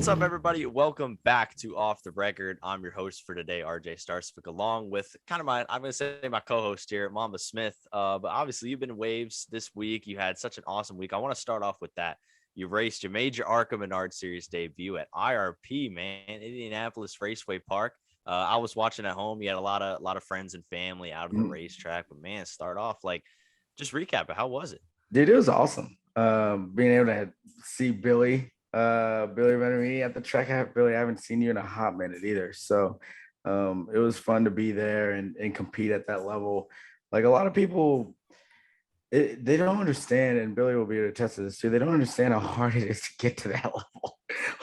What's up, everybody? Welcome back to Off the Record. I'm your host for today, RJ Starcevic, along with I'm going to say my co-host here, Mamba Smith. But obviously, you've been waves this week. You had such an awesome week. I want to start off with that. You made your ARCA Menards Series debut at IRP, man, Indianapolis Raceway Park. I was watching at home. You had a lot of friends and family out of the racetrack. But man, start off just recap it. How was it? Dude, it was awesome. Being able to see Billy Venturini at the track. I haven't seen you in a hot minute either. So it was fun to be there and compete at that level. Like a lot of people, they don't understand, and Billy will be able to attest to this too. They don't understand how hard it is to get to that level.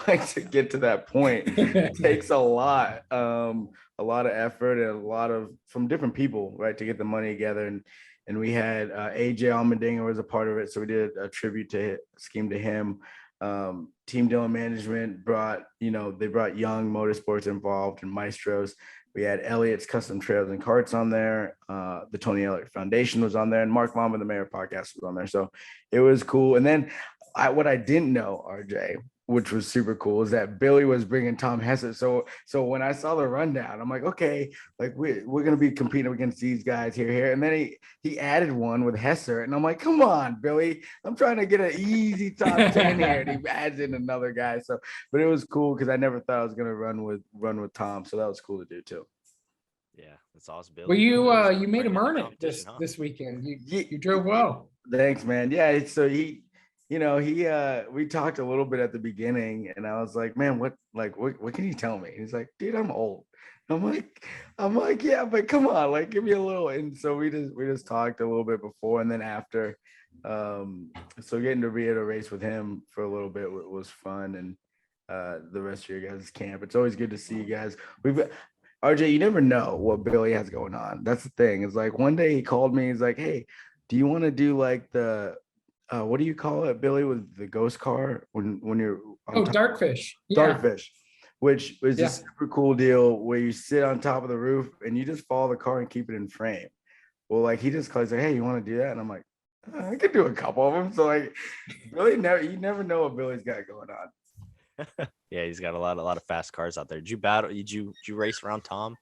Like to get to that point it takes a lot of effort and from different people, right, to get the money together. And we had AJ Allmendinger was a part of it, so we did a tribute scheme to him. Team Dillon Management brought Young Motorsports involved and Maestros. We had Elliott's Custom Trails and Carts on there. The Tony Elliott Foundation was on there, and Mark Mamba, the Mayor podcast, was on there. So it was cool. And then what I didn't know, RJ, which was super cool, is that Billy was bringing Tom Hesse. So when I saw the rundown, I'm like, okay, like we're gonna be competing against these guys here. And then he added one with Hesse, and I'm like, come on, Billy, I'm trying to get an easy top 10 here, and he adds in another guy. So, but it was cool because I never thought I was gonna run with Tom, so that was cool to do too. Yeah, that's awesome, Billy. Well, you made him earn it this weekend. You drove well. Thanks, man. Yeah, so we talked a little bit at the beginning, and I was like, man, what can you tell me? He's like, dude, I'm old. I'm like, yeah, but come on, like, give me a little. And so we just talked a little bit before and then after. So getting to be at a race with him for a little bit was fun, and the rest of your guys' camp. It's always good to see you guys. RJ, you never know what Billy has going on. That's the thing. It's like one day he called me. He's like, hey, do you want to do like the what do you call it, Billy, with the ghost car when you're on Darkfish. Darkfish, which is a super cool deal where you sit on top of the roof and you just follow the car and keep it in frame. Well, like he just calls like, hey, you want to do that? And I'm like, I could do a couple of them. So like Billy, you never know what Billy's got going on. Yeah, he's got a lot of fast cars out there. Did you race around Tom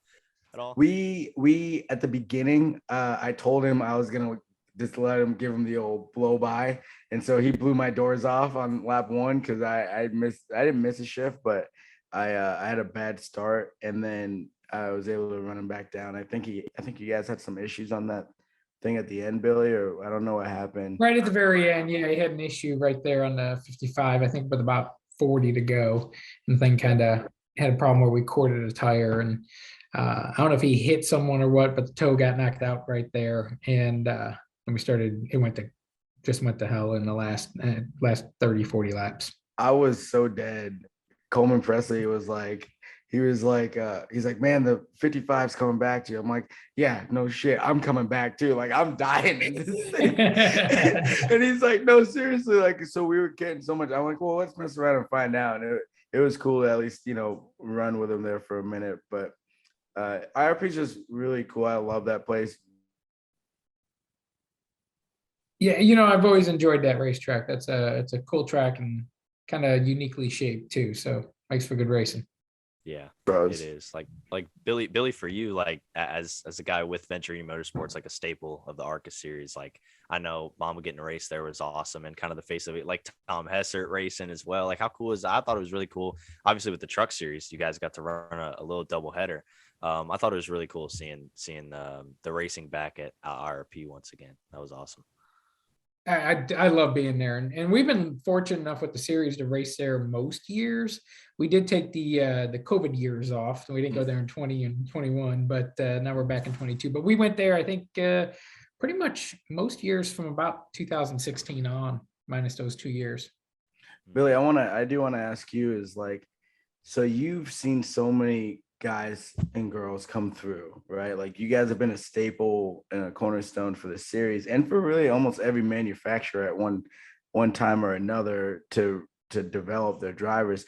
at all? We at the beginning, I told him I was gonna just let him give him the old blow by, and so he blew my doors off on lap 1 because I didn't miss a shift, but I had a bad start, and then I was able to run him back down. I think you guys had some issues on that thing at the end, Billy, or I don't know what happened. Right at the very end, yeah, he had an issue right there on the 55, I think, with about 40 to go, and the thing kind of had a problem where we corded a tire, and I don't know if he hit someone or what, but the toe got knocked out right there, and it went to hell in the last 30, 40 laps. I was so dead. Coleman Presley was like, he's like, man, the 55's coming back to you. I'm like, yeah, no shit, I'm coming back too. Like, I'm dying in this thing. And he's like, no, seriously. Like, so we were getting so much. I'm like, well, let's mess around and find out. And it was cool to at least, run with him there for a minute. But IRP is just really cool. I love that place. Yeah, I've always enjoyed that racetrack. It's a cool track and kind of uniquely shaped too. So makes for good racing. Yeah, Bros. It is like Billy for you, like as a guy with Venturini Motorsports, like a staple of the ARCA series. Like I know Mama getting a race there was awesome, and kind of the face of it, like Tom Hesse racing as well. Like how cool is that? I thought it was really cool. Obviously with the truck series, you guys got to run a little double header. I thought it was really cool seeing the racing back at IRP once again. That was awesome. I love being there, and we've been fortunate enough with the series to race there most years. We did take the COVID years off, so we didn't go there in 20 and 21, but now we're back in 22. But we went there, I think, pretty much most years from about 2016 on, minus those 2 years. Billy, I do want to ask you is like, so you've seen so many guys and girls come through, right? Like you guys have been a staple and a cornerstone for the series and for really almost every manufacturer at one time or another to develop their drivers.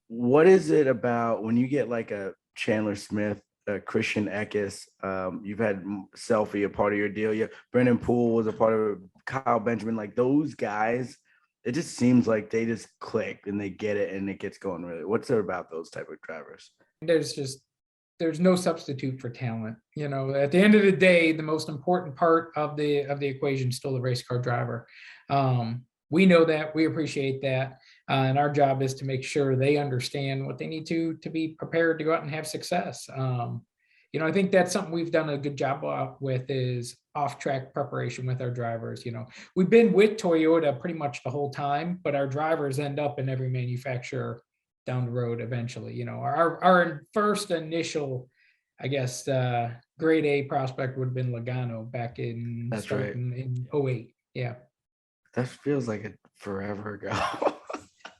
What is it about when you get like a Chandler Smith, a Christian Eckes, you've had Selfie a part of your deal, Brendan Poole was a part of it, Kyle Benjamin, like those guys it just seems like they just click and they get it and it gets going really. What's it about those type of drivers? There's no substitute for talent. At the end of the day, the most important part of the equation is still the race car driver. We know that, we appreciate that, and our job is to make sure they understand what they need to be prepared to go out and have success. I think that's something we've done a good job with, is off-track preparation with our drivers. We've been with Toyota pretty much the whole time, but our drivers end up in every manufacturer down the road eventually. Our first initial, I guess, grade A prospect would have been Logano back in That's right. in 08. Yeah. That feels like it forever ago.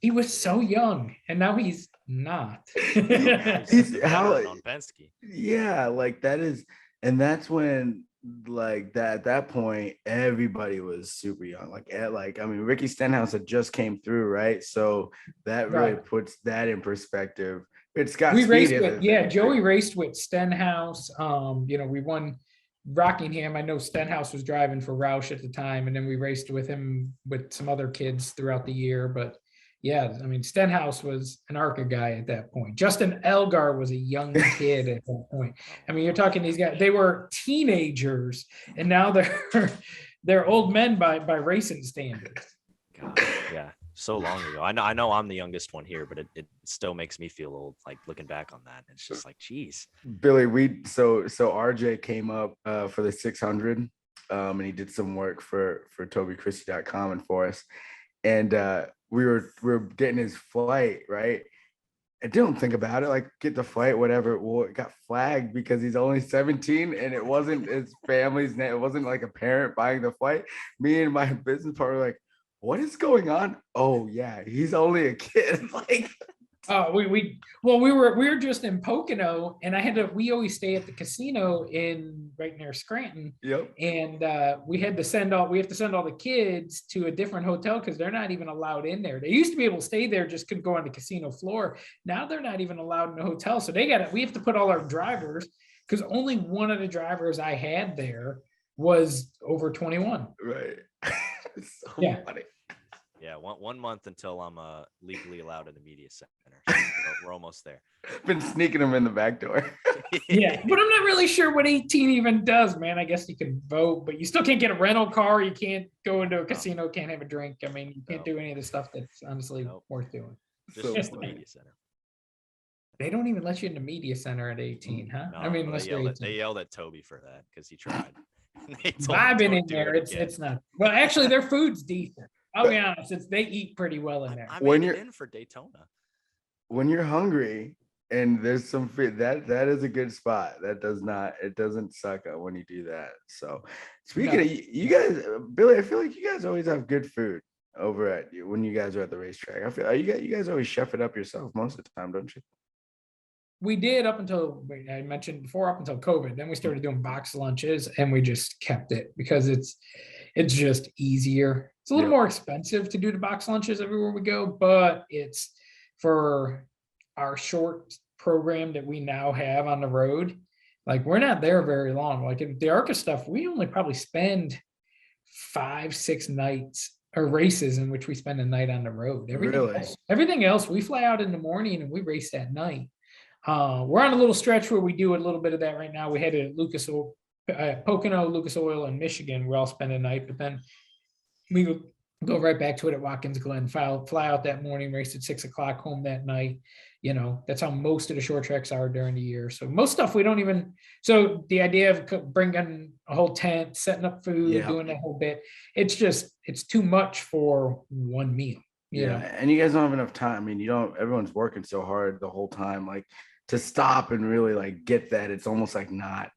He was so young, and now he's not. He's how on Penske. Yeah, like that is, and that's when like that at that point everybody was super young. I mean, Ricky Stenhouse had just came through, right? So that really puts that in perspective. It's got Joey raced with Stenhouse. We won Rockingham. I know Stenhouse was driving for Roush at the time, and then we raced with him with some other kids throughout the year. But yeah, I mean, Stenhouse was an ARCA guy at that point. Justin Elgar was a young kid at that point. I mean, you're talking these guys, they were teenagers, and now they're old men by racing standards. God, yeah, so long ago. I know I'm the youngest one here, but it still makes me feel old, like looking back on that. It's just like, geez. Billy, so RJ came up for the 600, and he did some work for TobyChristieCom and for us. And we were getting his flight, right? I didn't think about it, like get the flight, whatever. Well, it got flagged because he's only 17 and it wasn't his family's name. It wasn't like a parent buying the flight. Me and my business partner were like, what is going on? Oh yeah, he's only a kid. Like, we were just in Pocono, and we always stay at the casino right near Scranton. Yep. And we have to send all the kids to a different hotel because they're not even allowed in there. They used to be able to stay there, just couldn't go on the casino floor. Now they're not even allowed in the hotel. So we have to put all our drivers, because only one of the drivers I had there was over 21. Right. So funny. Yeah, one month until I'm legally allowed in the media center. So we're almost there. Been sneaking them in the back door. Yeah, but I'm not really sure what 18 even does, man. I guess you can vote, but you still can't get a rental car. You can't go into a casino, can't have a drink. I mean, you can't do any of the stuff that's honestly worth doing. Just the media center. They don't even let you in the media center at 18, huh? No, I mean, they yelled at Toby for that because he tried. I've been in there. It's not. Well, actually, their food's decent. I'll be honest, they eat pretty well in there. I made it in for Daytona. When you're hungry and there's some food, that is a good spot. It doesn't suck up when you do that. So speaking of you guys, Billy, I feel like you guys always have good food over at you when you guys are at the racetrack. I feel you guys always chef it up yourself most of the time, don't you? We did up until I mentioned before, up until COVID. Then we started doing box lunches, and we just kept it because it's just easier. It's a little more expensive to do the box lunches everywhere we go, but it's for our short program that we now have on the road. Like, we're not there very long. Like in the ARCA stuff, we only probably spend 5-6 nights or races in which we spend a night on the road. Everything else, we fly out in the morning and we race that night. We're on a little stretch where we do a little bit of that right now. We headed to Pocono, Lucas Oil, and Michigan. We all spend a night, but then we go right back to it at Watkins Glen. Fly out that morning, race at 6 o'clock, home that night. That's how most of the short tracks are during the year. So most stuff we don't even. So the idea of bringing a whole tent, setting up food, doing that whole bit, it's too much for one meal. Yeah, and you guys don't have enough time. I mean, everyone's working so hard the whole time, like to stop and really like get that. It's almost like not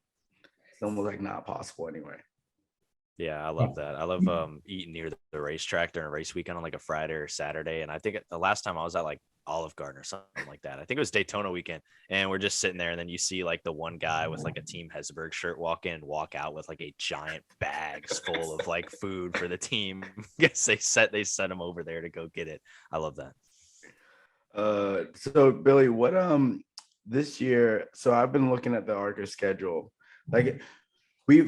possible anyway. Yeah, I love that. I love eating near the racetrack during a race weekend on like a Friday or Saturday. And I think the last time I was at like Olive Garden or something like that, I think it was Daytona weekend, and we're just sitting there, and then you see like the one guy with like a Team Hesburgh shirt walk out with like a giant bags full of like food for the team. Guess they set him over there to go get it. I love that. So Billy, what this year, so I've been looking at the ARCA schedule. Like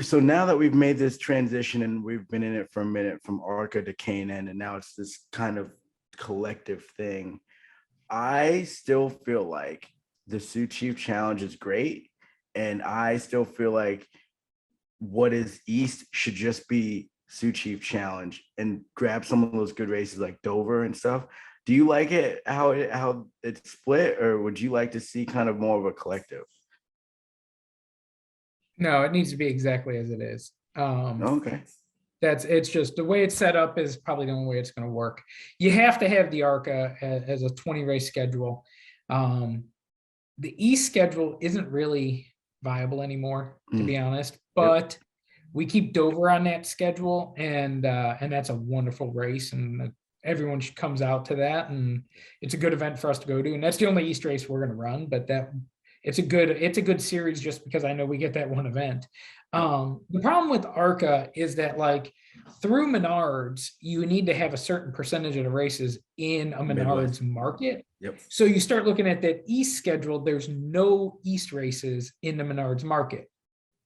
So now that we've made this transition and we've been in it for a minute from ARCA to K&N, and now it's this kind of collective thing, I still feel like the Sioux Chief Challenge is great. And I still feel like what is East should just be Sioux Chief Challenge and grab some of those good races like Dover and stuff. Do you like it how it's split, or would you like to see kind of more of a collective? No, it needs to be exactly as it is. Okay. It's just the way it's set up is probably the only way it's going to work. You have to have the ARCA as a 20 race schedule. The East schedule isn't really viable anymore, to be honest, but we keep Dover on that schedule, and that's a wonderful race, and everyone comes out to that, and it's a good event for us to go to, and that's the only East race we're going to run, but it's a good series just because I know we get that one event. The problem with ARCA is that, like, through Menards, you need to have a certain percentage of the races in a Menards market. Yep. So you start looking at that East schedule, there's no East races in the Menards market.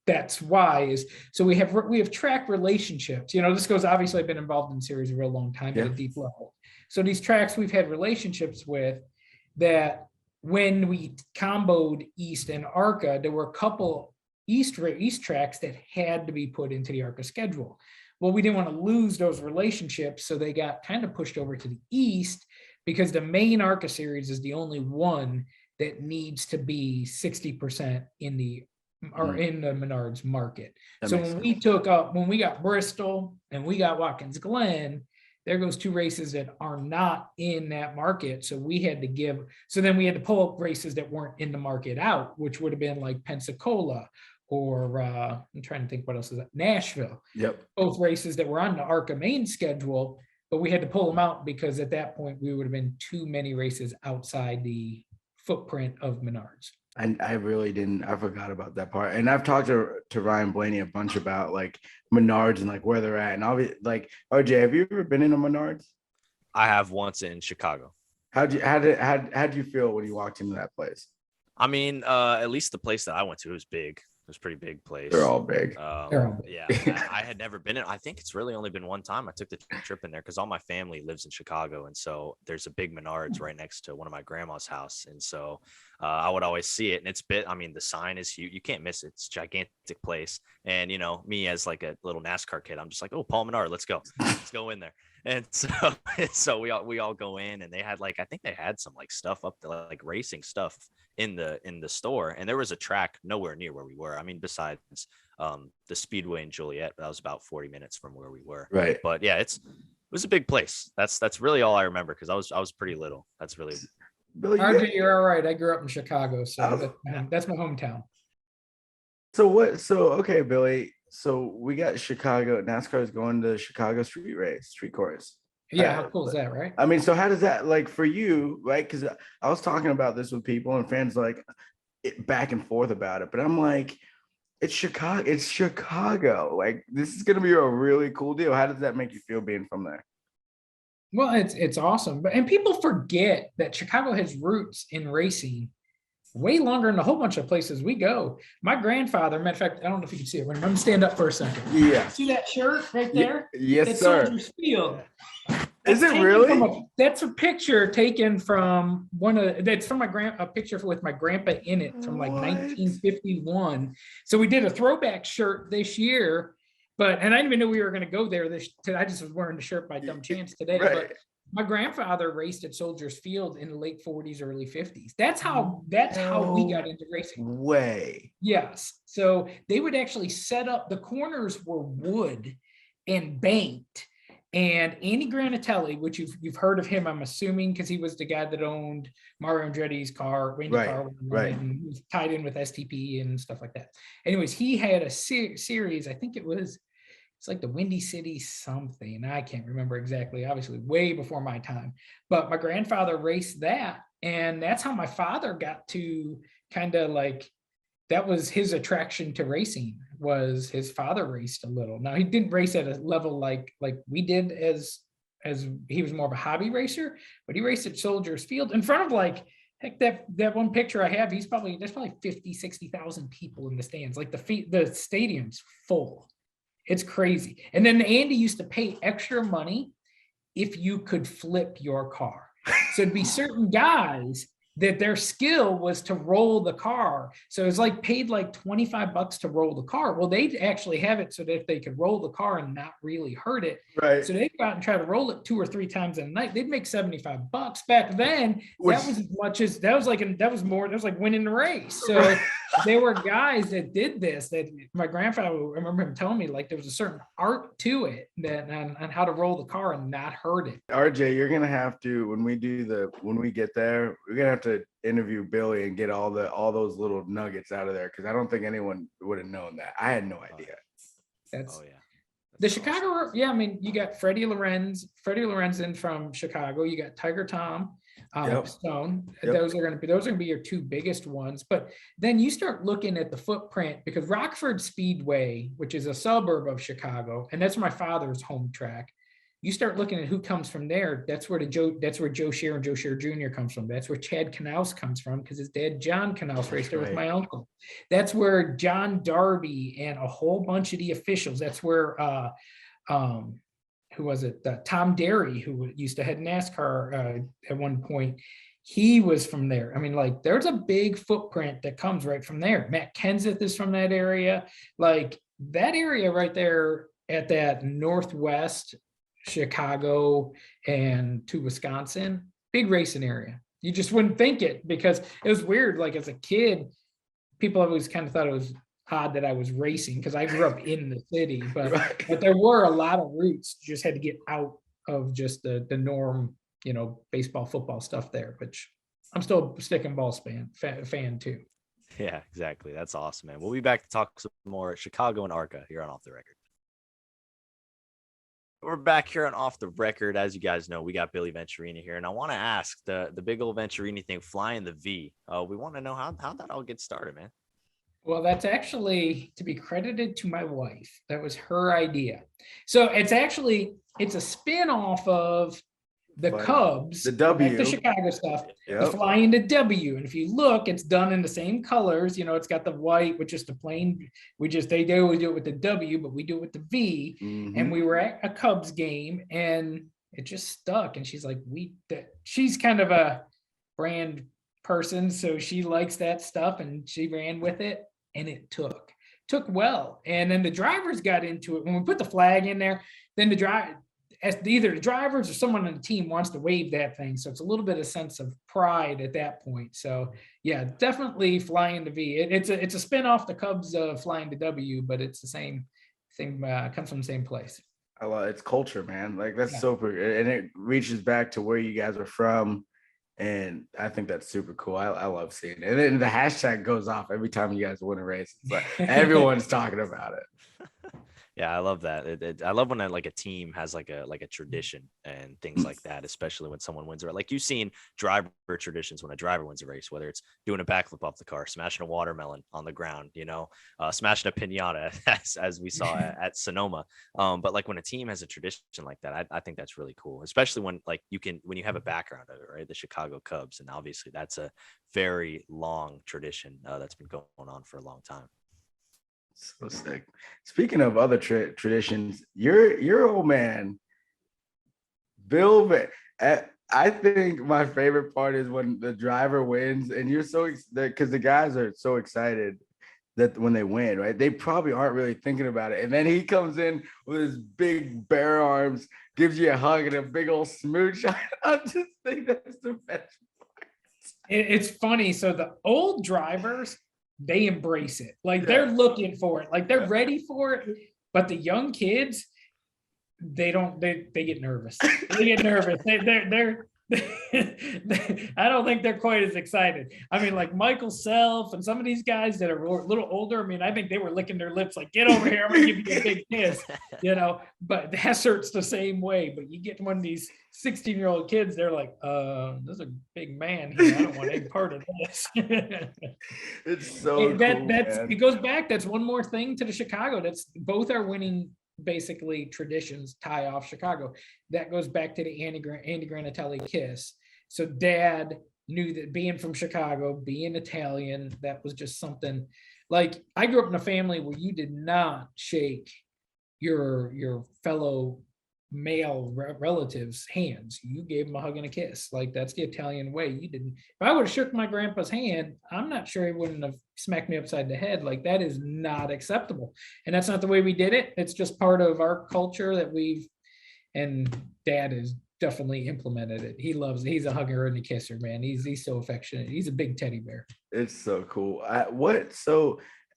That's why so we have track relationships. This goes, obviously I've been involved in series a real long time at a deep level. So these tracks we've had relationships with, that when we comboed East and ARCA, there were a couple East tracks that had to be put into the ARCA schedule. Well, we didn't want to lose those relationships, so they got kind of pushed over to the East, because the main ARCA series is the only one that needs to be 60% in the Menards market. So when we got Bristol and we got Watkins Glen, there goes two races that are not in that market. So then we had to pull up races that weren't in the market out, which would have been like Pensacola or I'm trying to think what else is that, Nashville. Yep. Both races that were on the ARCA main schedule, but we had to pull them out because at that point we would have been too many races outside the footprint of Menards. And I really didn't. I forgot about that part. And I've talked to Ryan Blaney a bunch about like Menards and like where they're at. And I'll be like, RJ, have you ever been in a Menards? I have once in Chicago. How'd you feel when you walked into that place? I mean, at least the place that I went to was big. It was a pretty big place. They're all big. Yeah, I had never been in. I think it's really only been one time I took the trip in there because all my family lives in Chicago, and so there's a big Menards right next to one of my grandma's house, and so I would always see it. And it's bit. I mean, the sign is huge. You can't miss it. It's a gigantic place. And me as like a little NASCAR kid, I'm just like, oh, Paul Menard, let's go in there. And so we all go in, and they had I think they had some stuff up there, like racing stuff in the store, and there was a track nowhere near where we were. I mean, besides the Speedway in Joliet, that was about 40 minutes from where we were. Right. But yeah, it was a big place. That's really all I remember, because I was pretty little. That's really. Billy, you're all right. I grew up in Chicago, so that's my hometown. So okay, Billy. So we got Chicago. NASCAR is going to Chicago street course. Yeah, how cool is that, right? I mean, so how does that, like, for you, right? Because I was talking about this with people and fans, back and forth about it, but I'm like, it's Chicago. Like, this is gonna be a really cool deal. How does that make you feel being from there? Well, it's awesome, and people forget that Chicago has roots in racing way longer than a whole bunch of places we go. My grandfather, matter of fact, I don't know if you can see it. I'm gonna stand up for a second. Yeah. See that shirt right there? Yes, that's sir. Soldiers Field. Is it really? That's a picture taken from that's from a picture with my grandpa in it from 1951. So we did a throwback shirt this year, and I didn't even know we were going to go there. I just was wearing the shirt by dumb chance today. Right. But my grandfather raced at Soldiers Field in the late 40s, early 50s. That's how we got into racing. Way. Yes. So they would actually set up, the corners were wood and banked. And Andy Granatelli, which you've heard of him, I'm assuming, because he was the guy that owned Mario Andretti's car, Randy Carr, and he was tied in with STP and stuff like that. Anyways, he had a series, I think it's like the Windy City something. I can't remember exactly, obviously way before my time. But my grandfather raced that. And that's how my father got to kind of that was his attraction to racing, was his father raced a little. Now, he didn't race at a level like we did, as he was more of a hobby racer, but he raced at Soldiers Field in front of Heck, that one picture I have, there's probably 50, 60,000 people in the stands. Like the stadium's full. It's crazy. And then Andy used to pay extra money if you could flip your car. So it'd be certain guys that their skill was to roll the car. So it's like paid like $25 to roll the car. Well, they'd actually have it so that if they could roll the car and not really hurt it. Right. So they'd go out and try to roll it 2 or 3 times in a night. They'd make $75 back then. That was as much as that was like winning the race. So there were guys that did this, that my grandfather, I remember him telling me, like there was a certain art to it that on how to roll the car and not hurt it. RJ, you're gonna have to, when we get there, we're gonna have to interview Billy and get all those little nuggets out of there, because I don't think anyone would have known that. I had no idea. That's the Chicago. Awesome. Yeah, I mean, you got Freddie Lorenz in from Chicago. You got Tiger Tom, Stone. Yep. Those are gonna be your 2 biggest ones. But then you start looking at the footprint, because Rockford Speedway, which is a suburb of Chicago, and that's my father's home track. You start looking at who comes from there. That's where Joe Scher and Joe Scher Jr. comes from. That's where Chad Knaus comes from, because his dad, John Knaus, raced there with my uncle. That's where John Darby and a whole bunch of the officials. That's where, who was it? Tom Derry, who used to head NASCAR at one point. He was from there. I mean, like, there's a big footprint that comes right from there. Matt Kenseth is from that area. Like, that area right there at that northwest Chicago and to Wisconsin, big racing area. You just wouldn't think it, because it was weird. Like, as a kid, people always kind of thought it was odd that I was racing, because I grew up in the city, but there were a lot of routes. You just had to get out of just the norm, baseball, football stuff there, which I'm still a stick and ball fan too. Yeah, exactly. That's awesome, man. We'll be back to talk some more Chicago and ARCA here on Off the Record. We're back here on Off the Record. As you guys know, we got Billy Venturini here, and I want to ask the big old Venturini thing, flying the V. We want to know how that all gets started, man. Well, that's actually to be credited to my wife. That was her idea. So it's a spin-off of the Cubs, the W, like the Chicago stuff, the flying the W. And if you look, it's done in the same colors. It's got the white, which is the plain. They always do it with the W, but we do it with the V. Mm-hmm. And we were at a Cubs game, and it just stuck. And she's like, she's kind of a brand person, so she likes that stuff, and she ran with it, and it took well. And then the drivers got into it when we put the flag in there. Then either the drivers or someone on the team wants to wave that thing. So it's a little bit of sense of pride at that point. So yeah, definitely flying the V. It's a spin off the Cubs flying the W, but it's the same thing, comes from the same place. I love it's culture, man. Like, that's super, and it reaches back to where you guys are from. And I think that's super cool. I love seeing it. And then the hashtag goes off every time you guys win a race. It's like everyone's talking about it. Yeah, I love that. I love when a team has like a tradition and things like that, especially when someone wins a race. Like, you've seen driver traditions when a driver wins a race, whether it's doing a backflip off the car, smashing a watermelon on the ground, smashing a piñata, as we saw at Sonoma. But like, when a team has a tradition like that, I think that's really cool, especially when you have a background of it, right? The Chicago Cubs, and obviously that's a very long tradition that's been going on for a long time. So sick. Speaking of other traditions, your old man, Bill. I think my favorite part is when the driver wins, and you're because the guys are so excited that when they win, right? They probably aren't really thinking about it, and then he comes in with his big bare arms, gives you a hug and a big old smooch. I just think that's the best part. It's funny. So the old drivers, they embrace it. Like, they're looking for it. Like, they're ready for it. But the young kids, they get nervous. They get nervous. They're I don't think they're quite as excited. I mean, like Michael Self and some of these guys that are a little older, I mean, I think they were licking their lips like, get over here, I'm gonna give you a big kiss, but Hessert's the same way. But you get one of these 16-year-old kids, they're like, there's a big man here, I don't want any part of this. It's so cool, it goes back. That's one more thing to the Chicago. That's both are winning basically traditions tie off Chicago. That goes back to the Andy Granatelli kiss. So Dad knew that being from Chicago, being Italian, that was just something. Like, I grew up in a family where you did not shake your fellow male relatives' hands. You gave them a hug and a kiss. Like, that's the Italian way. You didn't. If I would have shook my grandpa's hand, I'm not sure he wouldn't have smacked me upside the head. Like, that is not acceptable. And that's not the way we did it. It's just part of our culture that and Dad has definitely implemented it. He's a hugger and a kisser, man. He's so affectionate. He's a big teddy bear. It's so cool.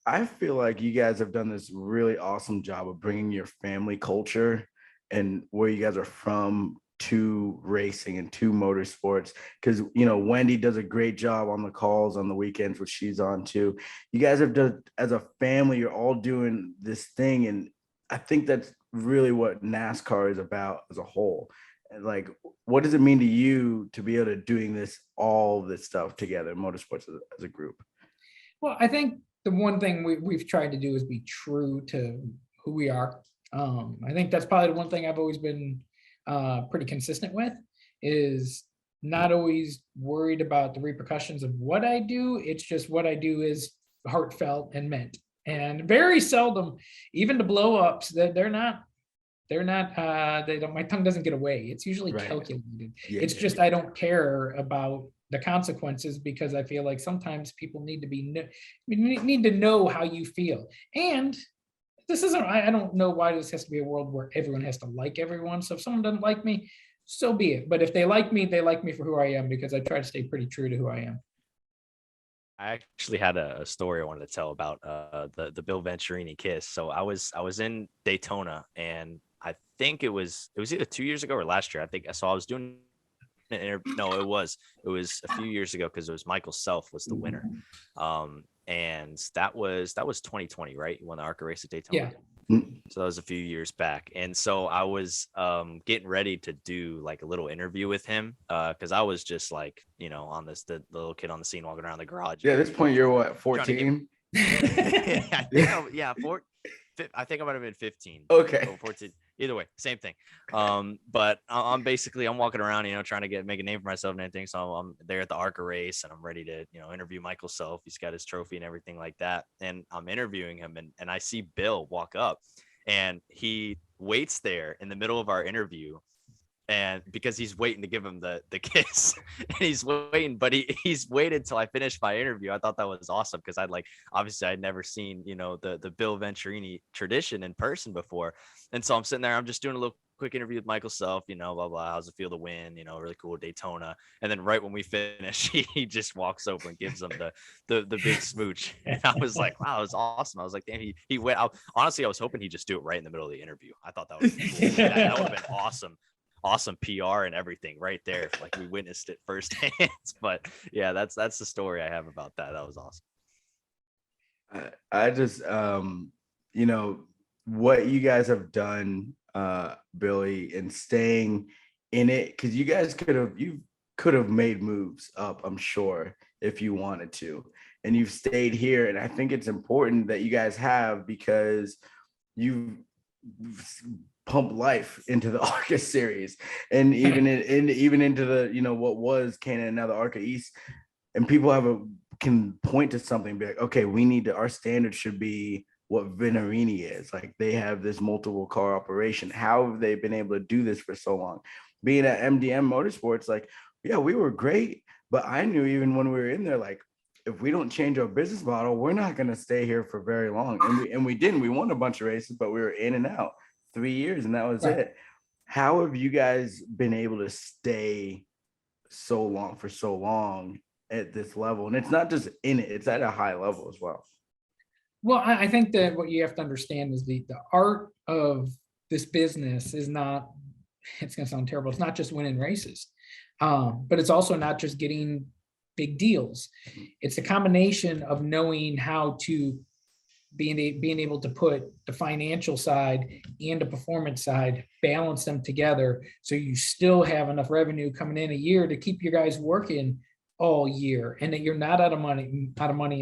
I feel like you guys have done this really awesome job of bringing your family culture and where you guys are from to racing and to motorsports. Because, Wendy does a great job on the calls on the weekends, which she's on too. You guys have done, as a family, you're all doing this thing. And I think that's really what NASCAR is about as a whole. Like, what does it mean to you to be able to doing all this stuff together, motorsports as a group? Well, I think the one thing we've tried to do is be true to who we are. I think that's probably the one thing I've always been pretty consistent with, is not always worried about the repercussions of what I do. It's just what I do is heartfelt and meant. And very seldom, even the blow ups, that my tongue doesn't get away. It's usually calculated. It's just I don't care about the consequences, because I feel like sometimes people need to know how you feel. And this isn't, I don't know why this has to be a world where everyone has to like everyone. So if someone doesn't like me, so be it. But if they like me for who I am, because I try to stay pretty true to who I am. I actually had a story I wanted to tell about the Bill Venturini kiss. So I was in Daytona, and I think it was either 2 years ago or last year. I was doing an interview. No, it was a few years ago, because it was Michael Self was the winner. And that was 2020, right? He won the ARCA race at Daytona. Yeah. So that was a few years back. And so I was getting ready to do like a little interview with him, because I was just like, on the little kid on the scene walking around the garage. Yeah, at this point you're what, 14? I think I might have been 15. Okay. Or 14. Either way, same thing. But I'm walking around, trying to make a name for myself and everything. So I'm there at the ARCA race, and I'm ready to, interview Michael Self. He's got his trophy and everything like that. And I'm interviewing him, and I see Bill walk up, and he waits there in the middle of our interview. And because he's waiting to give him the kiss, and he's waiting, but he's waited till I finished my interview. I thought that was awesome, because I'd never seen, the Bill Venturini tradition in person before. And so I'm sitting there, I'm just doing a little quick interview with Michael Self, blah, blah, how's it feel to win, really cool Daytona. And then right when we finish, he just walks over and gives him the big smooch. And I was like, wow, it was awesome. I was like, damn, he went out. Honestly, I was hoping he'd just do it right in the middle of the interview. I thought that would be cool. That would have been awesome PR and everything right there. Like, we witnessed it firsthand. But yeah, that's the story I have about that. That was awesome. I just, what you guys have done, Billy, and staying in it, because you guys could have made moves up, I'm sure, if you wanted to, and you've stayed here. And I think it's important that you guys have, because you've pump life into the ARCA series, and even into the what was Canada, now the ARCA East, and people can point to something and be like, okay, our standard should be what Venturini is. Like, they have this multiple car operation. How have they been able to do this for so long? Being at MDM Motorsports, like, yeah, we were great, but I knew even when we were in there, like, if we don't change our business model, we're not going to stay here for very long. And we didn't. We won a bunch of races, but we were in and out 3 years, and that was it. How have you guys been able to stay for so long at this level? And it's not just in it, it's at a high level as well. Well, I think that what you have to understand is the art of this business is not, it's going to sound terrible, it's not just winning races, but it's also not just getting big deals. It's a combination of knowing how to being able to put the financial side and the performance side, balance them together, so you still have enough revenue coming in a year to keep your guys working all year, and that you're not out of money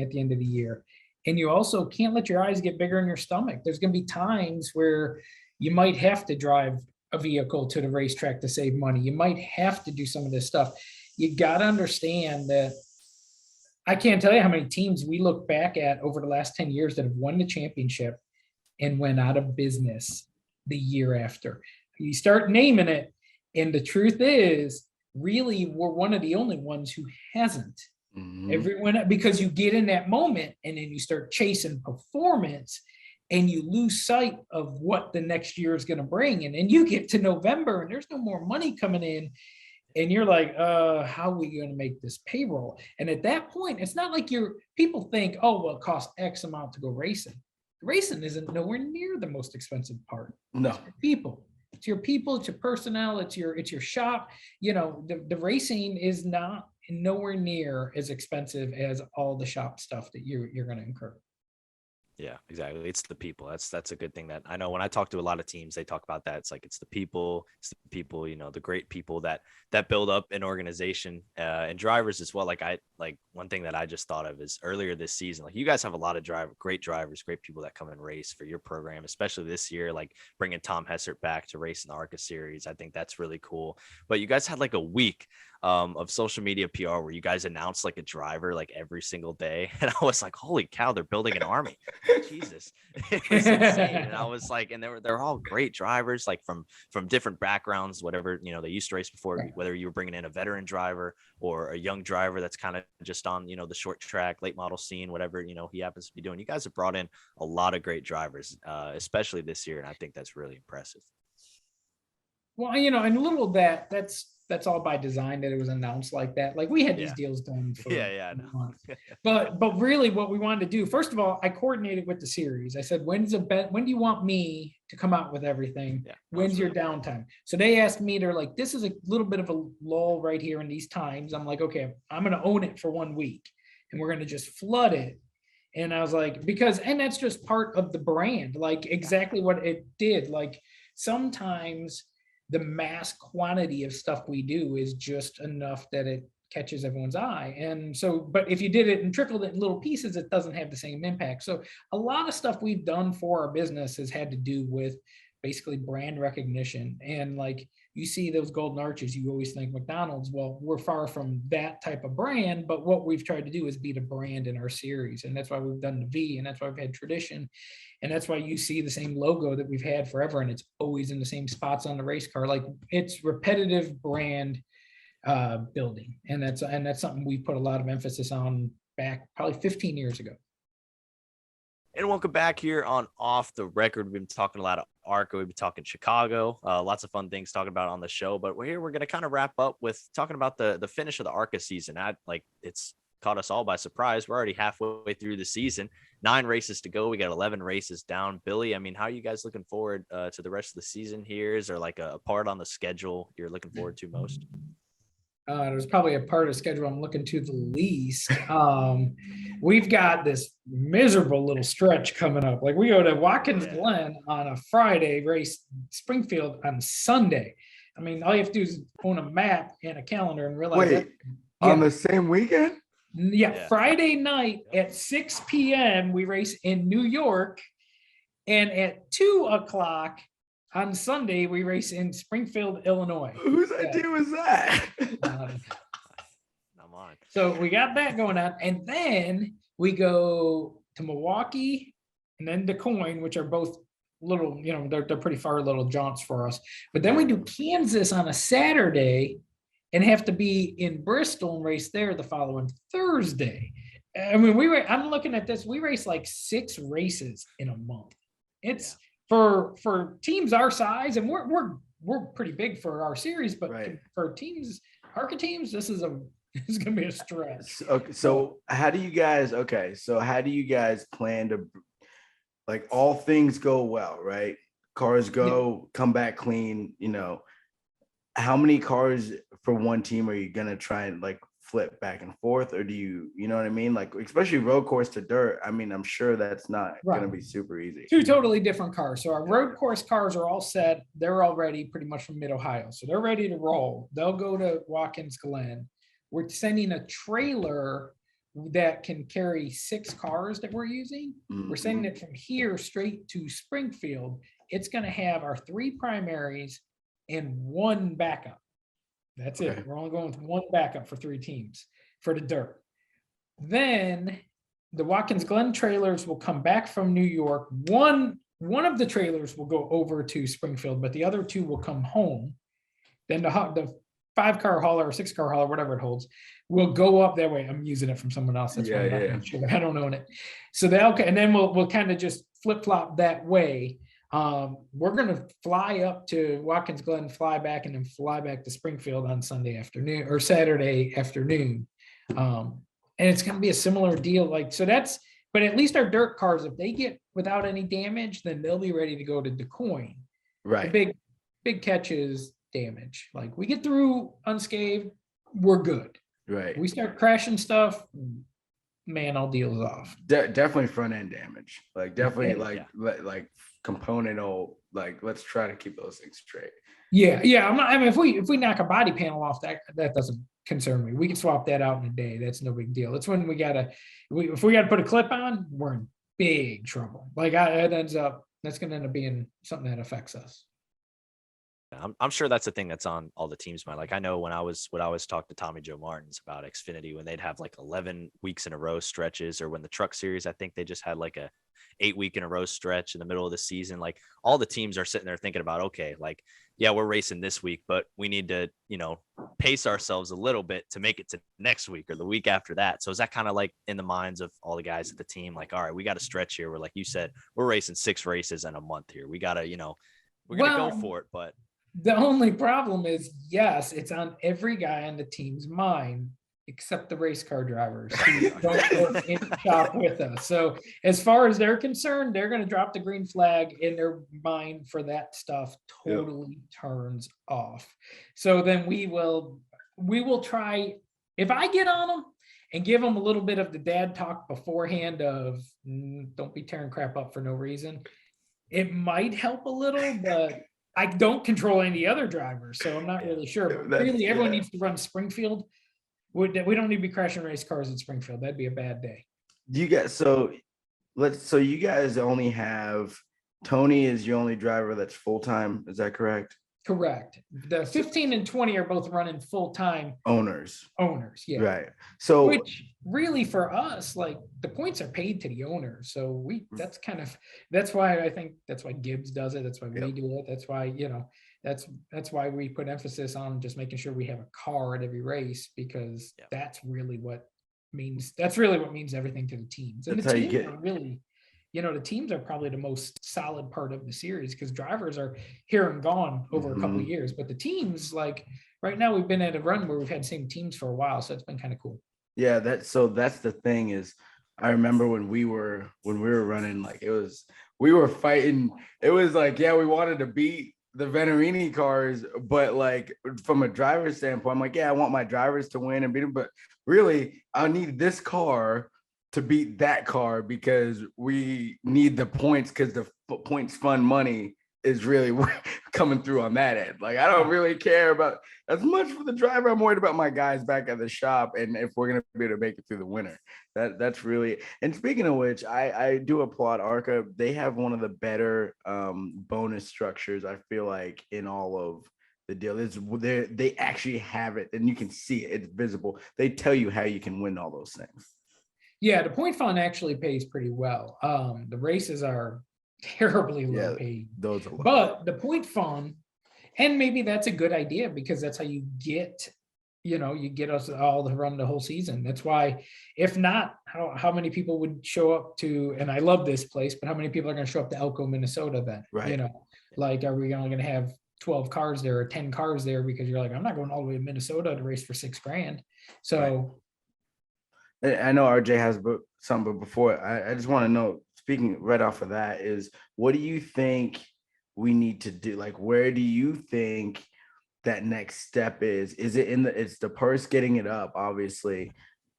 at the end of the year. And you also can't let your eyes get bigger in your stomach. There's going to be times where you might have to drive a vehicle to the racetrack to save money. You might have to do some of this stuff. you got to understand that I can't tell you how many teams we look back at over the last 10 years that have won the championship and went out of business the year after. You start naming it, and the truth is, really, we're one of the only ones who hasn't. Everyone, because you get in that moment and then you start chasing performance and you lose sight of what the next year is going to bring. And then you get to November and there's no more money coming in. And you're like, how are we going to make this payroll? And at that point, it's not like people think, oh, well, it costs X amount to go racing. Racing isn't nowhere near the most expensive part. No. It's your people, it's your personnel, it's your shop. The racing is not nowhere near as expensive as all the shop stuff that you're going to incur. Yeah, exactly. It's the people. That's a good thing that I know when I talk to a lot of teams, they talk about that. It's like, it's the people, the great people that build up an organization, and drivers as well. Like one thing that I just thought of is earlier this season, like you guys have a lot of great drivers, great people that come and race for your program, especially this year, like bringing Tom Hessert back to race in the ARCA series. I think that's really cool. But you guys had like a week of social media PR where you guys announced like a driver like every single day. And I was like, holy cow, they're building an army. Jesus. It was insane. And I was like, and they're all great drivers, like from different backgrounds, whatever, they used to race before, whether you were bringing in a veteran driver or a young driver that's kind of just on, the short track, late model scene, whatever, he happens to be doing. You guys have brought in a lot of great drivers, especially this year. And I think that's really impressive. Well, and a little of that's all by design that it was announced like that. Like we had these deals done for months. But really what we wanted to do, first of all, I coordinated with the series. I said, when do you want me to come out with everything? Yeah, when's your downtime? So they asked me, they're like, this is a little bit of a lull right here in these times. I'm like, okay, I'm going to own it for 1 week and we're going to just flood it. And I was like, and that's just part of the brand, like exactly what it did. Like sometimes the mass quantity of stuff we do is just enough that it catches everyone's eye. And so, but if you did it and trickled it in little pieces, it doesn't have the same impact. So a lot of stuff we've done for our business has had to do with basically brand recognition. And like you see those golden arches, you always think McDonald's. Well, we're far from that type of brand, but what we've tried to do is be the brand in our series. And that's why we've done the V, and that's why we've had tradition. And that's why you see the same logo that we've had forever. And it's always in the same spots on the race car. Like it's repetitive brand building. And that's something we put a lot of emphasis on back probably 15 years ago. And welcome back here on Off the Record. We've been talking a lot of ARCA. We've been talking Chicago, lots of fun things talking about on the show. But we're going to kind of wrap up with talking about the finish of the ARCA season. It's caught us all by surprise. We're already halfway through the season, 9 races to go. We got 11 races down. Billy, I mean, how are you guys looking forward to the rest of the season here? Is there like a part on the schedule you're looking forward to most? There's probably a part of the schedule I'm looking to the least. We've got this miserable little stretch coming up. Like we go to Watkins Glen on a Friday, race Springfield on Sunday. I mean, all you have to do is own a map and a calendar and realize on the same weekend? Yeah, Friday night at 6 p.m. we race in New York, and at 2:00 on Sunday we race in Springfield, Illinois. Whose idea was that? I'm on. So we got that going on, and then we go to Milwaukee and then Des Moines, which are both little, they're pretty far little jaunts for us. But then we do Kansas on a Saturday and have to be in Bristol and race there the following Thursday. I mean, I'm looking at this. We race like 6 races in a month. It's for teams our size, and we're pretty big for our series, but for teams, ARCA teams, this is going to be a stretch. Okay, so how do you guys plan to, like, all things go well, right? Cars come back clean, how many cars for one team are you going to try and like flip back and forth, or do you know what I mean? Like, especially road course to dirt. I mean, I'm sure that's not going to be super easy. 2 totally different cars. So our road course cars are all set. They're all ready pretty much from mid-Ohio. So they're ready to roll. They'll go to Watkins Glen. We're sending a trailer that can carry 6 cars that we're using. Mm-hmm. We're sending it from here straight to Springfield. It's going to have our 3 primaries and 1 backup. That's Okay. it. We're only going with one backup for 3 teams for the dirt. Then the Watkins Glen trailers will come back from New York. One of the trailers will go over to Springfield, but the other 2 will come home. Then the 5-car hauler or 6-car hauler, whatever it holds, will go up that way. I'm using it from someone else. That's why I'm not gonna share it. I don't own it. So and then we'll kind of just flip flop that way. We're gonna fly up to Watkins Glen, fly back, and then fly back to Springfield on Sunday afternoon or Saturday afternoon. And it's gonna be a similar deal. But at least our dirt cars, if they get without any damage, then they'll be ready to go to DeCoin. Right. The big catch is damage. Like we get through unscathed, we're good. Right. We start crashing stuff, man, all deals off. Definitely front end damage. Like definitely like componental. Like let's try to keep those things straight. Yeah. I mean, if we knock a body panel off, that doesn't concern me. We can swap that out in a day. That's no big deal. It's when if we gotta put a clip on, we're in big trouble. Like that's gonna end up being something that affects us. I'm sure that's the thing that's on all the teams' mind. Like I know when I was talking to Tommy Joe Martins about Xfinity, when they'd have like 11 weeks in a row stretches, or when the Truck Series, I think they just had like a 8-week in a row stretch in the middle of the season. Like all the teams are sitting there thinking about, okay, like, yeah, we're racing this week, but we need to, pace ourselves a little bit to make it to next week or the week after that. So is that kind of like in the minds of all the guys at the team? Like, all right, we got a stretch here where, like you said, we're racing 6 races in a month here. We got to, we're going to go for it. But the only problem is, yes, it's on every guy on the team's mind, except the race car drivers who don't work in the shop with us. So as far as they're concerned, they're going to drop the green flag, in their mind for that stuff totally turns off. So then we will try, if I get on them and give them a little bit of the dad talk beforehand of don't be tearing crap up for no reason, it might help a little, but I don't control any other drivers, so I'm not really sure. But really, everyone needs to run Springfield. We don't need to be crashing race cars in Springfield. That'd be a bad day. You guys, so you guys only have Tony is your only driver that's full time. Is that correct? Correct. The 15 and 20 are both running full time owners. Yeah. Right. So which really for us, like the points are paid to the owners. So that's why I think that's why Gibbs does it. That's why we do it. That's why, that's why we put emphasis on just making sure we have a car at every race, because that's really what means everything to the teams. And that's the teams are really, the teams are probably the most solid part of the series, because drivers are here and gone over a couple of years. But the teams, like right now, we've been at a run where we've had same teams for a while. So it's been kind of cool. Yeah, that's the thing is, I remember when we were running, like we were fighting. It was like, we wanted to beat the Venturini cars, but like from a driver's standpoint, I'm like, I want my drivers to win and beat them, but really I need this car to beat that car, because we need the points, because the points fund money is really coming through on that end. Like, I don't really care about as much for the driver. I'm worried about my guys back at the shop, and if we're going to be able to make it through the winter. That's really. And speaking of which, I do applaud ARCA. They have one of the better bonus structures, I feel like, in all of the deal. They actually have it, and you can see it. It's visible. They tell you how you can win all those things. Yeah, the point fund actually pays pretty well. The races are terribly low paid. Those are low. But the point fund, and maybe that's a good idea, because that's how you get, you get us all to run the whole season. That's why, if not, how many people would show up to, and I love this place, but how many people are going to show up to Elko, Minnesota then? Right. Like, are we only going to have 12 cars there or 10 cars there, because you're like, I'm not going all the way to Minnesota to race for $6,000. So. Right. I know RJ has something, but before I just want to know, speaking right off of that, is what do you think we need to do? Like, where do you think that next step is? Is it it's the purse getting it up? Obviously,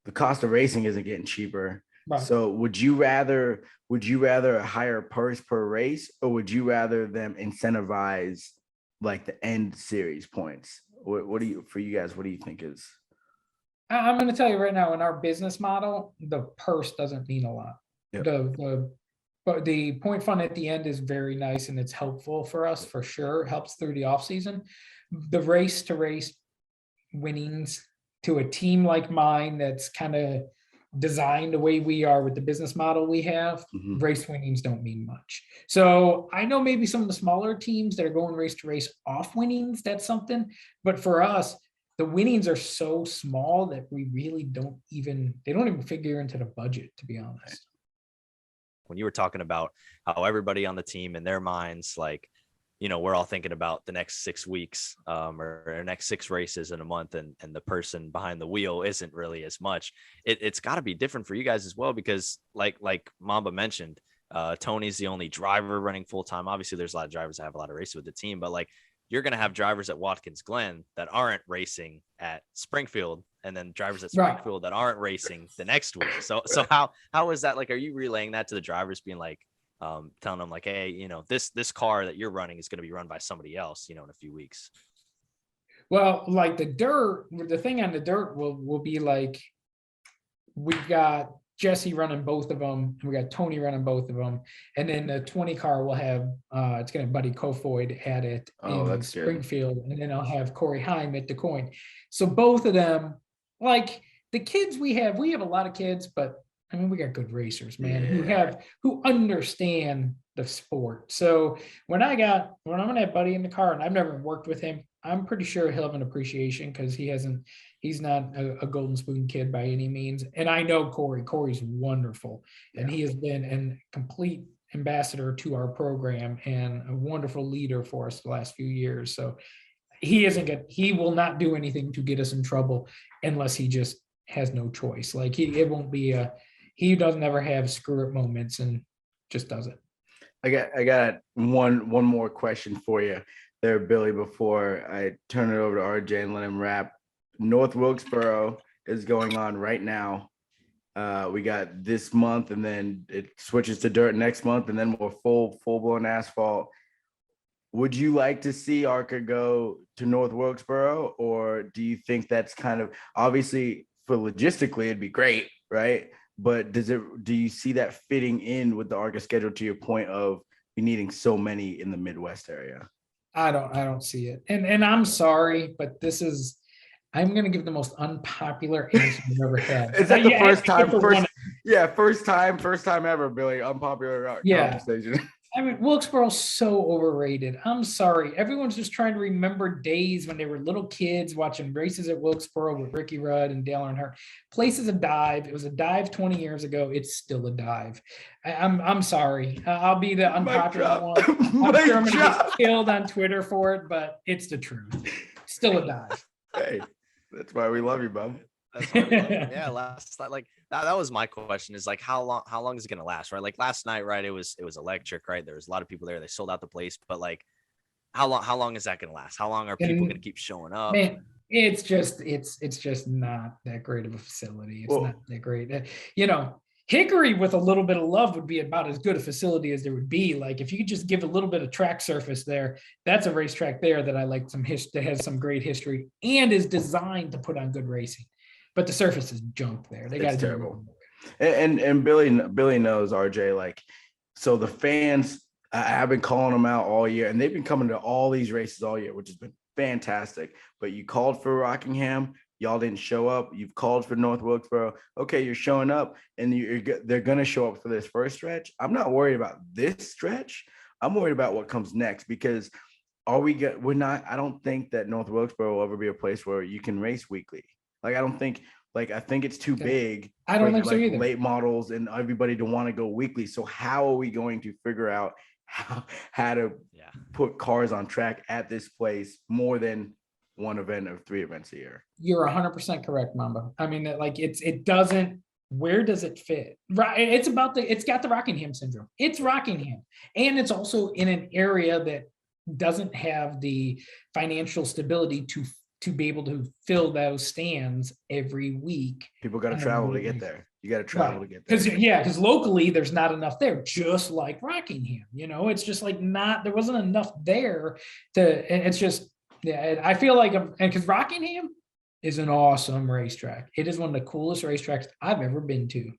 the cost of racing isn't getting cheaper. Right. So would you rather a higher purse per race, or would you rather them incentivize like the end series points? What do you think is? I'm going to tell you right now, in our business model, the purse doesn't mean a lot. Yep. But the point fund at the end is very nice, and it's helpful for us for sure. It helps through the off season. The race to race winnings to a team like mine that's kind of designed the way we are with the business model we have. Race winnings don't mean much. So I know maybe some of the smaller teams that are going race to race off winnings, that's something. But for us, the winnings are so small that we really they don't even figure into the budget, to be honest. When you were talking about how everybody on the team in their minds, like, you know, we're all thinking about the next 6 weeks or next 6 races in a month, and the person behind the wheel isn't really as much. It's got to be different for you guys as well, because like Mamba mentioned, Tony's the only driver running full time. Obviously, there's a lot of drivers that have a lot of races with the team, but like, you're going to have drivers at Watkins Glen that aren't racing at Springfield, and then drivers at Springfield that aren't racing the next week. So how is that? Like, are you relaying that to the drivers, being like, telling them like, hey, you know, this car that you're running is going to be run by somebody else, you know, in a few weeks? Well, like the thing on the dirt will be like, we've got Jesse running both of them, and we got Tony running both of them, and then the 20 car will have it's gonna have Buddy Kofoid at it in Springfield, good. And then I'll have Corey Heim at DeCoin. So both of them, like the kids we have a lot of kids, but I mean, we got good racers, man, who understand the sport. So when I'm gonna have Buddy in the car, and I've never worked with him, I'm pretty sure he'll have an appreciation, because he's not a golden spoon kid by any means. And I know Corey's wonderful, and he has been a complete ambassador to our program and a wonderful leader for us the last few years. So he will not do anything to get us in trouble unless he just has no choice. Like he doesn't ever have screw up moments, and just does it. I got one more question for you there, Billy, before I turn it over to RJ and let him wrap. North Wilkesboro is going on right now. We got this month, and then it switches to dirt next month, and then we're full-blown asphalt. Would you like to see ARCA go to North Wilkesboro, or do you think that's kind of, obviously for logistically it'd be great, right? But do you see that fitting in with the ARCA schedule, to your point of you needing so many in the Midwest area? I don't see it. And I'm sorry, but I'm going to give the most unpopular answer I've ever had. Is that the first time ever, Billy? Unpopular conversation. I mean, Wilkesboro's so overrated. I'm sorry. Everyone's just trying to remember days when they were little kids watching races at Wilkesboro with Ricky Rudd and Dale Earnhardt. Place is a dive. It was a dive 20 years ago. It's still a dive. I'm sorry. I'll be the unpopular one. I'm sure I'm going to get killed on Twitter for it, but it's the truth. Still a dive. Hey, that's why we love you, bub. That's why we love you. Yeah, that was my question, is like, how long is it gonna last, right? Like last night, right, it was electric, right? There was a lot of people there, they sold out the place, but like, how long is that gonna last? How long are people gonna keep showing up? Man, it's just not that great of a facility. It's not that great. You know, Hickory with a little bit of love would be about as good a facility as there would be. Like if you could just give a little bit of track surface there, that's a racetrack there that I like that has some great history and is designed to put on good racing. But the surface is junk there. They got to do terrible. And Billy knows, RJ, like, so the fans, I've been calling them out all year, and they've been coming to all these races all year, which has been fantastic. But you called for Rockingham, y'all didn't show up. You've called for North Wilkesboro. Okay, you're showing up, and they're going to show up for this first stretch. I'm not worried about this stretch. I'm worried about what comes next, because I don't think that North Wilkesboro will ever be a place where you can race weekly. Like, I think it's too big. I don't think so either. Late models and everybody to want to go weekly. So how are we going to figure out how to put cars on track at this place more than one event or 3 events a year? You're 100% correct, Mamba. I mean, like it doesn't. Where does it fit? Right. It's got the Rockingham syndrome. It's Rockingham, and it's also in an area that doesn't have the financial stability to be able to fill those stands every week. People got to travel to get there. You got to travel to get there. Because locally there's not enough there, just like Rockingham. You know, it's just like there wasn't enough there and it's just, I feel like, and because Rockingham is an awesome racetrack. It is one of the coolest racetracks I've ever been to.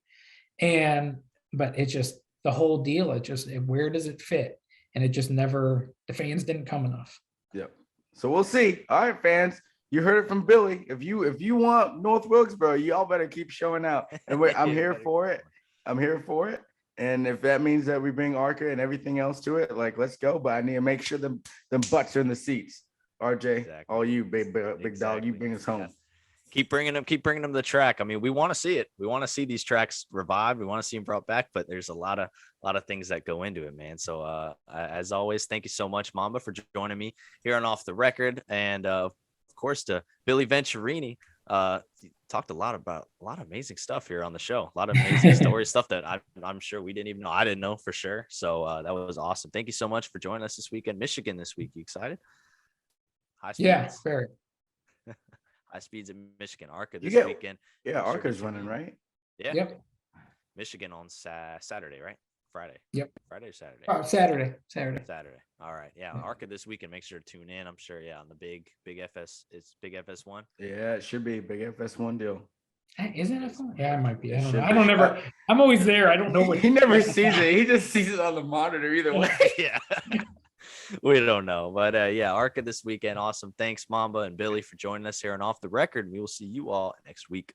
But it's just the whole deal. Where does it fit? And it just the fans didn't come enough. Yep. So we'll see. All right, fans. You heard it from Billy. If you want North Wilkesboro, y'all better keep showing out. And wait, I'm here for it. I'm here for it. And if that means that we bring ARCA and everything else to it, like, let's go. But I need to make sure them butts are in the seats. RJ, exactly. All you big dog, you bring us home. Yeah. Keep bringing them to the track. I mean, we want to see it. We want to see these tracks revived. We want to see them brought back, but there's a lot of things that go into it, man. So as always, thank you so much, Mamba, for joining me here on Off the Record. And of course, to Billy Venturini, talked a lot of amazing stuff here on the show. A lot of amazing stories, stuff that I'm sure we didn't even know. I didn't know for sure. So that was awesome. Thank you so much for joining us this weekend. Michigan this week. You excited? High speeds. Yeah, very. High speeds in Michigan. ARCA this weekend. Yeah, ARCA's running, right? Yeah. Yep. Michigan on Saturday, right? Friday. Yep. Friday or Saturday? Oh, Saturday. All right. Yeah. ARCA this weekend. Make sure to tune in. I'm sure. Yeah. On the big FS. It's big FS1. Yeah, it should be a big FS1 deal. Isn't it fun? Yeah, it might be. I don't know. I'm always there. I don't know what he never sees it. He just sees it on the monitor either way. Yeah. We don't know. But yeah, ARCA this weekend. Awesome. Thanks, Mamba and Billy, for joining us here on Off the Record. We will see you all next week.